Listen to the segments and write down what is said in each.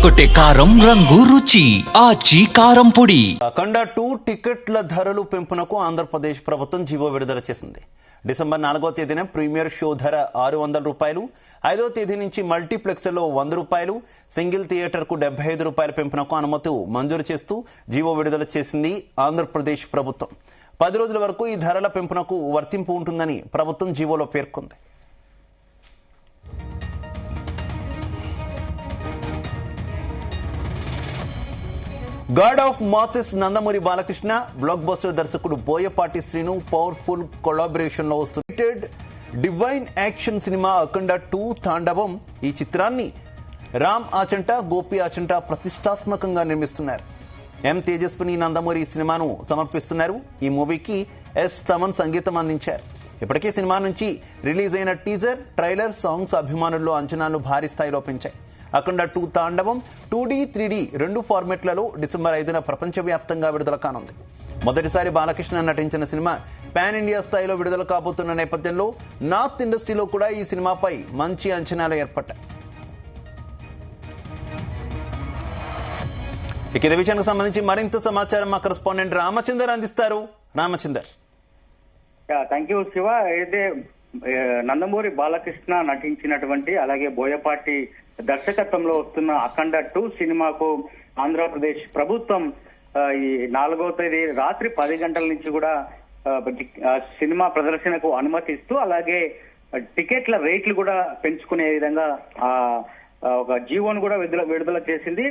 అదరగొట్టే కారం రంగు రుచి ఆచి కారం పొడి. అఖండ 2 టికెట్ల ధరలు పెంపునకు ఆంధ్రప్రదేశ్ ప్రభుత్వం జీవో విడుదల చేసింది. డిసెంబర్ 4వ తేదీన ప్రీమియర్ షో ధర ₹600, 5వ తేదీ నుంచి మల్టీప్లెక్స్లో ₹100, సింగిల్ థియేటర్కు ₹75 పెంపునకు అనుమతి మంజూరు చేస్తూ జీవో విడుదల చేసింది ఆంధ్రప్రదేశ్ ప్రభుత్వం. 10 రోజుల వరకు ఈ ధరల పెంపునకు వర్తింపు ఉంటుందని ప్రభుత్వం జీవోలో పేర్కొంది. God of masses Nandamuri Balakrishna, block buster దర్శకుడు బోయపాటి శ్రీను పవర్ఫుల్ కొలాబరేషన్ లో వస్తున్న డివైన్ యాక్షన్ సినిమా అఖండ 2 తాండవం. ఈ చిత్రాన్ని రామ్ ఆచంట, గోపి ఆచంట ప్రతిష్టాత్మకంగా నిర్మిస్తున్నారు. ఎం తేజస్విని నందమూరి సినిమాను సమర్పిస్తున్నారు. ఈ మూవీకి ఎస్ తమన్ సంగీతం అందించారు. ఇప్పటికే సినిమా నుంచి రిలీజ్ అయిన టీజర్, ట్రైలర్, సాంగ్స్ అభిమానుల్లో అంచనాలు భారీ స్థాయిలో పెంచాయి. అఖండ 2 తాండవం 2D, 3D 2 ఫార్మెట్లలో డిసెంబర్ 5న ప్రపంచవ్యాప్తంగా విడుదల కానుంది. మొదటిసారి బాలకృష్ణ నటించిన సినిమా పాన్ ఇండియా స్థాయిలో విడుదల కాబోతున్న నేపథ్యంలో నార్త్ ఇండస్ట్రీలో కూడా ఈ సినిమాపై మంచి అంచనాలు ఏర్పడ్డాయి. ఇదే విషయానికి సంబంధించి మరింత సమాచారం మా కరెస్పాండెంట్ రామచందర్ అందిస్తారు. రామచందర్. Thank you Siva. అయితే నందమూరి బాలకృష్ణ నటించినటువంటి అలాగే బోయపాటి దర్శకత్వంలో వస్తున్న అఖండ 2 సినిమాకు ఆంధ్రప్రదేశ్ ప్రభుత్వం ఈ 4వ తేదీ రాత్రి 10 గంటల నుంచి కూడా సినిమా ప్రదర్శనకు అనుమతిస్తూ అలాగే టికెట్ల రేట్లు కూడా పెంచుకునే విధంగా ఒక జీవోను కూడా విడుదల చేసింది.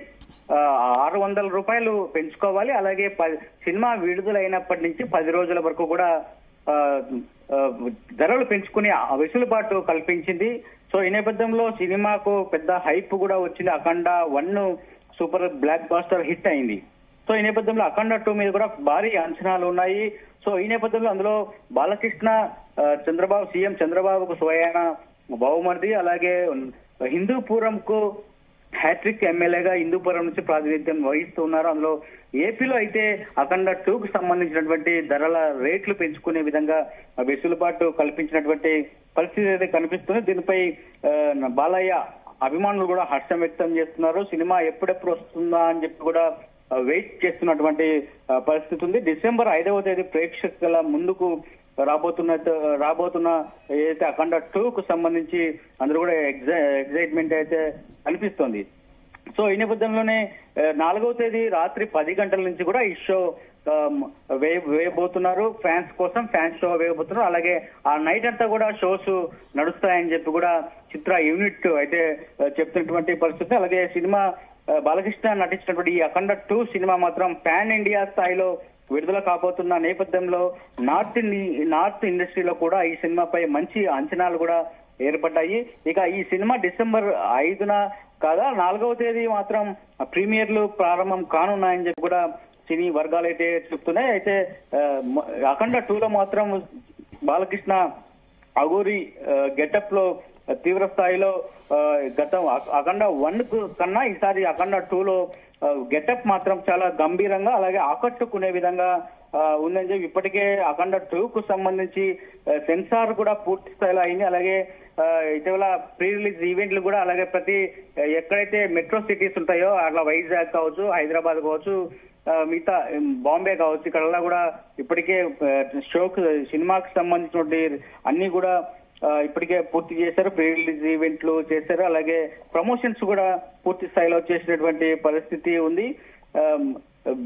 ₹600 పెంచుకోవాలి. అలాగే సినిమా విడుదలైనప్పటి నుంచి 10 రోజుల వరకు కూడా ధరలు పెంచుకునే వెసులుబాటు కల్పించింది. సో ఈ నేపథ్యంలో సినిమాకు పెద్ద హైప్ కూడా వచ్చింది. అఖండ 1 సూపర్ బ్లాక్ బాస్టర్ హిట్ అయింది. సో ఈ నేపథ్యంలో అఖండ 2 మీద కూడా భారీ అంచనాలు ఉన్నాయి. సో ఈ నేపథ్యంలో అందులో బాలకృష్ణ సీఎం చంద్రబాబుకు స్వయాన బహుమతి, అలాగే హిందూపురంకు హ్యాట్రిక్ ఎమ్మెల్యేగా హిందూపురం నుంచి ప్రాతినిధ్యం వహిస్తూ ఉన్నారు. అందులో ఏపీలో అయితే అఖండ 2కు సంబంధించినటువంటి ధరల రేట్లు పెంచుకునే విధంగా వెసులుబాటు కల్పించినటువంటి పరిస్థితి అయితే కనిపిస్తుంది. దీనిపై బాలయ్య అభిమానులు కూడా హర్షం వ్యక్తం చేస్తున్నారు. సినిమా ఎప్పుడెప్పుడు వస్తుందా అని చెప్పి కూడా వెయిట్ చేస్తున్నటువంటి పరిస్థితి ఉంది. డిసెంబర్ 5వ తేదీ ప్రేక్షకుల ముందుకు రాబోతున్న ఏదైతే అఖండ 2కు సంబంధించి అందరూ కూడా ఎగ్జైట్మెంట్ అయితే కనిపిస్తోంది. సో ఈ నేపథ్యంలోనే 4వ తేదీ రాత్రి 10 గంటల నుంచి కూడా ఈ షో వేయబోతున్నారు. ఫ్యాన్స్ కోసం ఫ్యాన్స్ షో వేయబోతున్నారు. అలాగే ఆ నైట్ అంతా కూడా షోస్ నడుస్తాయని చెప్పి కూడా చిత్ర యూనిట్ అయితే చెప్తున్నటువంటి పరిస్థితి. అలాగే సినిమా బాలకృష్ణ నటించినటువంటి ఈ అఖండ 2 సినిమా మాత్రం పాన్ ఇండియా స్థాయిలో విడుదల కాబోతున్న నేపథ్యంలో నార్త్ ఇండస్ట్రీలో కూడా ఈ సినిమాపై మంచి అంచనాలు కూడా ఏర్పడ్డాయి. ఇక ఈ సినిమా డిసెంబర్ 5న కాగా 4వ తేదీ మాత్రం ప్రీమియర్లు ప్రారంభం కానున్నాయని చెప్పి కూడా సినీ వర్గాలు అయితే చెప్తున్నాయి. అయితే అఖండ 2లో మాత్రం బాలకృష్ణ అఘోరి గెటప్ లో తీవ్ర స్థాయిలో గతం అఖండ 1 కన్నా ఈసారి అఖండ 2లో గెటప్ మాత్రం చాలా గంభీరంగా అలాగే ఆకట్టుకునే విధంగా ఉందని చెప్పి ఇప్పటికే అఖండ 2కు సంబంధించి సెన్సార్ కూడా పూర్తి స్థాయిలో అయింది. అలాగే ఇటీవల ప్రీ రిలీజ్ ఈవెంట్లు కూడా అలాగే ప్రతి ఎక్కడైతే మెట్రో సిటీస్ ఉంటాయో అట్లా వైజాగ్ కావచ్చు, హైదరాబాద్ కావచ్చు, మిగతా బాంబే కావచ్చు, ఇక్కడ కూడా ఇప్పటికే సినిమాకి సంబంధించినటువంటి అన్ని కూడా ఇప్పటికే పూర్తి చేశారు. ప్రీ రిలీజ్ ఈవెంట్లు చేశారు. అలాగే ప్రమోషన్స్ కూడా పూర్తి స్థాయిలో చేసినటువంటి పరిస్థితి ఉంది.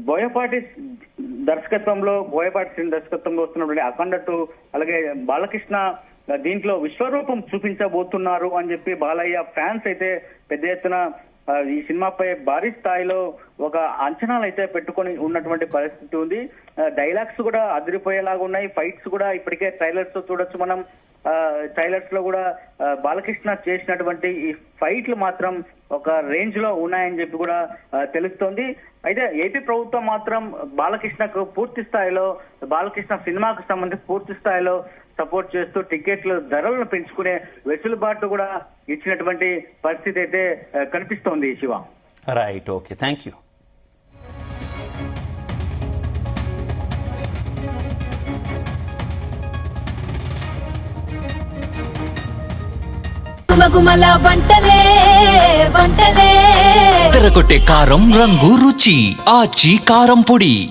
బోయపాటి దర్శకత్వంలో వస్తున్నటువంటి అఖండ 2 అలాగే బాలకృష్ణ దీంట్లో విశ్వరూపం చూపించబోతున్నారు అని చెప్పి బాలయ్య ఫ్యాన్స్ అయితే పెద్ద ఎత్తున ఈ సినిమాపై భారీ స్థాయిలో ఒక అంచనాలు అయితే పెట్టుకొని ఉన్నటువంటి పరిస్థితి ఉంది. డైలాగ్స్ కూడా అదిరిపోయేలాగా ఉన్నాయి. ఫైట్స్ కూడా ఇప్పటికే ట్రైలర్స్ చూడొచ్చు మనం. ట్రైలర్స్ లో కూడా బాలకృష్ణ చేసినటువంటి ఈ ఫైట్లు మాత్రం ఒక రేంజ్ లో ఉన్నాయని చెప్పి కూడా తెలుస్తోంది. అయితే ఏపీ ప్రభుత్వం మాత్రం బాలకృష్ణకు పూర్తి స్థాయిలో బాలకృష్ణ సినిమాకు సంబంధించి పూర్తి స్థాయిలో సపోర్ట్ చేస్తూ టికెట్లు ధరలను పెంచుకునే వెసులుబాటు కూడా ఇచ్చినటువంటి పరిస్థితి అయితే కనిపిస్తోంది Siva. Right, okay, thank you. గుమగుమల వంటలే వంటలే అదరగొట్టే కారం రంగు రుచి ఆచి కారం పొడి.